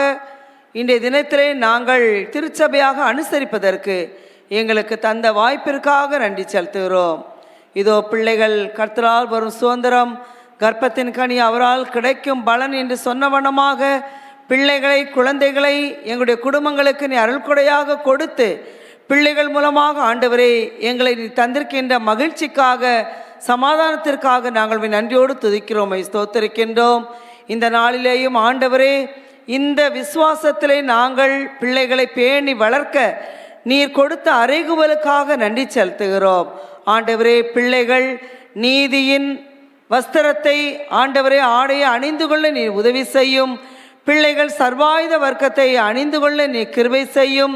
[SPEAKER 1] இன்றைய தினத்திலே நாங்கள் திருச்சபையாக அனுசரிப்பதற்கு எங்களுக்கு தந்த வாய்ப்பிற்காக நன்றி செலுத்துகிறோம். இதோ பிள்ளைகள் கர்த்தரால் வரும் சுதந்திரம், கர்ப்பத்தின் கனி அவரால் கிடைக்கும் பலன் என்று சொன்ன வண்ணமாக பிள்ளைகளை, குழந்தைகளை எங்களுடைய குடும்பங்களுக்கு நீ அருள்கொடையாக கொடுத்து, பிள்ளைகள் மூலமாக ஆண்டவரே எங்களை நீ தந்திருக்கின்ற மகிழ்ச்சிக்காக, சமாதானத்திற்காக நாங்கள் நன்றியோடு துதிக்கிறோம், ஸ்தோத்திரிக்கின்றோம். இந்த நாளிலேயும் ஆண்டவரே, இந்த விசுவாசத்திலே நாங்கள் பிள்ளைகளை பேணி வளர்க்க நீர் கொடுத்த அறைகுவலுக்காக நன்றி செலுத்துகிறோம். ஆண்டவரே, பிள்ளைகள் நீதியின் வஸ்திரத்தை ஆண்டவரே ஆடையை அணிந்து கொள்ள நீர் உதவி செய்யும். பிள்ளைகள் சர்வாயுத வர்க்கத்தை அணிந்து கொள்ள நீர் கிருபை செய்யும்.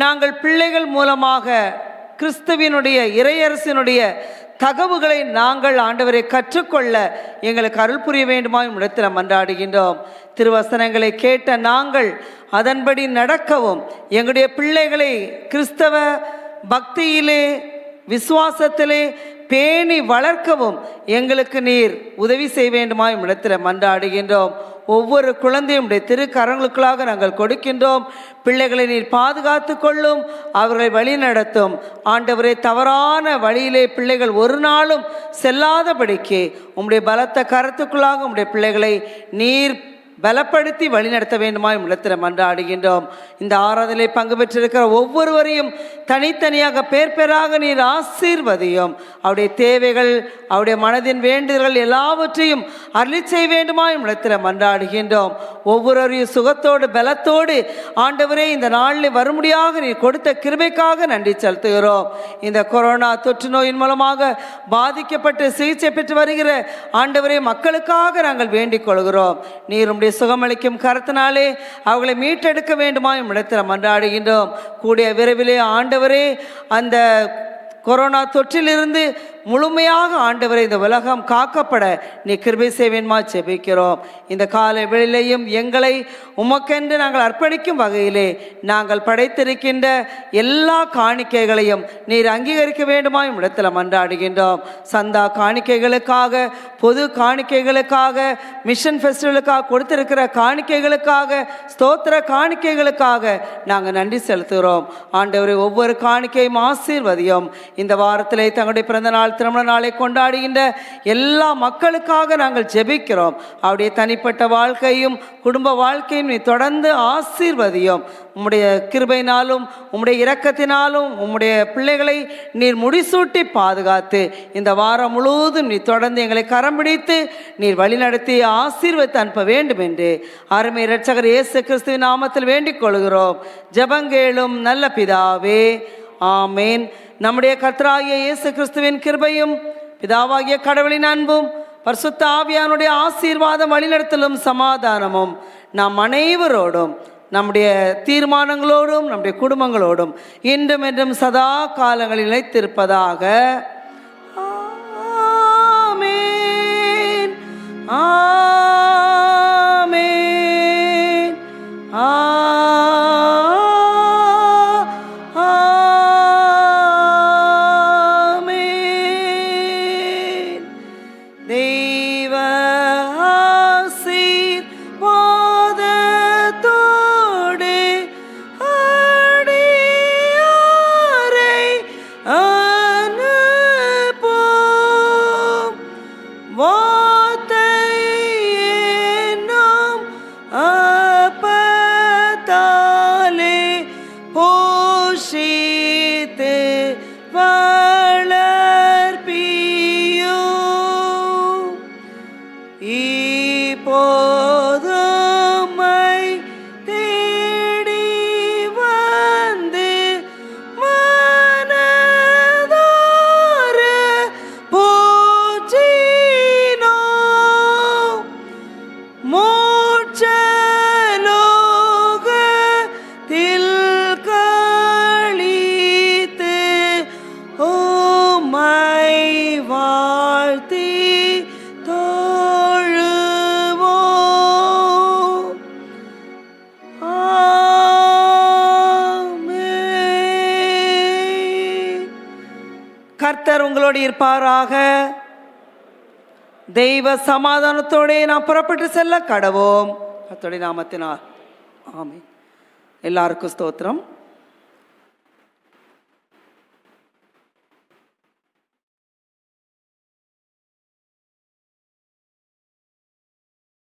[SPEAKER 1] நாங்கள் பிள்ளைகள் மூலமாக கிறிஸ்துவினுடைய இறையரசினுடைய தகவுகளை நாங்கள் ஆண்டவரை கற்றுக்கொள்ள எங்களுக்கு அருள் புரிய வேண்டுமா இடத்தில் மன்றாடுகின்றோம். திருவசனங்களை கேட்ட நாங்கள் அதன்படி நடக்கவும், எங்களுடைய பிள்ளைகளை கிறிஸ்தவ பக்தியிலே, விசுவாசத்திலே பேணி வளர்க்கவும் எங்களுக்கு நீர் உதவி செய்ய வேண்டுமா இடத்தில் மன்றாடுகின்றோம். ஒவ்வொரு குழந்தையும் திருக்கரங்களுக்குள்ளாக நாங்கள் கொடுக்கின்றோம். பிள்ளைகளை நீர் பாதுகாத்து கொள்ளும், அவர்களை வழி நடத்தும். ஆண்டவரே, தவறான வழியிலே பிள்ளைகள் ஒரு நாளும் செல்லாதபடிக்கு உம்முடைய பலத்த கரத்துக்குள்ளாக உம்முடைய பிள்ளைகளை நீர் பலப்படுத்தி வழிநடத்த வேண்டுமா இடத்தில் மன்றாடுகின்றோம். இந்த ஆராதனை பங்கு பெற்றிருக்கிற ஒவ்வொருவரையும் தனித்தனியாக பேர் பேராக நீர் ஆசீர்வதியும். அவருடைய தேவைகள், அவருடைய மனதின் வேண்டுதல்கள் எல்லாவற்றையும் அருளி செய்ய வேண்டுமா இடத்தில் மன்றாடுகின்றோம். ஒவ்வொருவரையும் சுகத்தோடு பலத்தோடு ஆண்டவரே இந்த நாளில் வரும்படியாக நீர் கொடுத்த கிருபைக்காக நன்றி செலுத்துகிறோம். இந்த கொரோனா தொற்று நோயின் மூலமாக பாதிக்கப்பட்டு சிகிச்சை பெற்று வருகிற ஆண்டவரே மக்களுக்காக நாங்கள் வேண்டிக் கொள்கிறோம். நீர் உம்முடைய சுகமளிக்கும் கரத்தினாலே அவர்களை மீட்டெடுக்க வேண்டுமா இடத்தில் மன்றாடுகின்றோம். கூடிய விரைவிலே ஆண்டவரே அந்த கொரோனா தொற்றிலிருந்து முழுமையாக ஆண்டவரை இந்த உலகம் காக்கப்பட நீ கிருபை செய்வேன்மா ஜெபிக்கிறோம். இந்த காலை வேளையிலேயும் எங்களை உமக்கென்று நாங்கள் அர்ப்பணிக்கும் வகையிலே நாங்கள் படைத்திருக்கின்ற எல்லா காணிக்கைகளையும் நீர் அங்கீகரிக்க வேண்டுமா இடத்துல மன்றாடுகின்றோம். சந்தா காணிக்கைகளுக்காக, பொது காணிக்கைகளுக்காக, மிஷன் ஃபெஸ்டிவலுக்காக கொடுத்திருக்கிற காணிக்கைகளுக்காக, ஸ்தோத்திர காணிக்கைகளுக்காக நாங்கள் நன்றி செலுத்துகிறோம். ஆண்டவரை ஒவ்வொரு காணிக்கையும் ஆசீர்வதியும். இந்த வாரத்திலே தங்களுடைய பிறந்த நாள், திருமண நாளை கொண்டாடுகின்ற எல்லா மக்களுக்காக நாங்கள் ஜெபிக்கிறோம். அவருடைய தனிப்பட்ட வாழ்க்கையும் குடும்ப வாழ்க்கையும் நீ தொடர்ந்து ஆசீர்வதியும். உம்முடைய கிருபையினாலும் உம்முடைய இரக்கத்தினாலும் உம்முடைய பிள்ளைகளை நீர் முடிசூட்டி பாதுகாத்து இந்த வாரம் முழுவதும் நீ தொடர்ந்து எங்களை கரம் பிடித்து நீர் வழிநடத்தி ஆசீர்வதித்து அனுப்ப வேண்டும் என்று அருமை இரட்சகர் இயேசு கிறிஸ்துவின் நாமத்தில் வேண்டிக் கொள்கிறோம். ஜெபங்கேளும் நல்ல பிதாவே, ஆமேன். நம்முடைய கர்த்தராகிய இயேசு கிறிஸ்துவின் கிருபையும் பிதாவாகிய கடவுளின் அன்பும் பரிசுத்த ஆவியானுடைய ஆசீர்வாதம், வழிநடத்தலும், சமாதானமும் நாம் அனைவரோடும், நம்முடைய தீர்மானங்களோடும், நம்முடைய குடும்பங்களோடும் இன்றும் என்றும் சதா காலங்களில் நிலைத்திருப்பதாக. ஆமென், ஆமென், கர்த்தர் உங்களோடு இருப்பாராக. தெய்வ சமாதானத்தோடே நாம் புறப்பட்டு செல்ல கடவோம். கர்த்தருடைய நாமத்தினால் ஆமென். எல்லாருக்கும் ஸ்தோத்திரம்.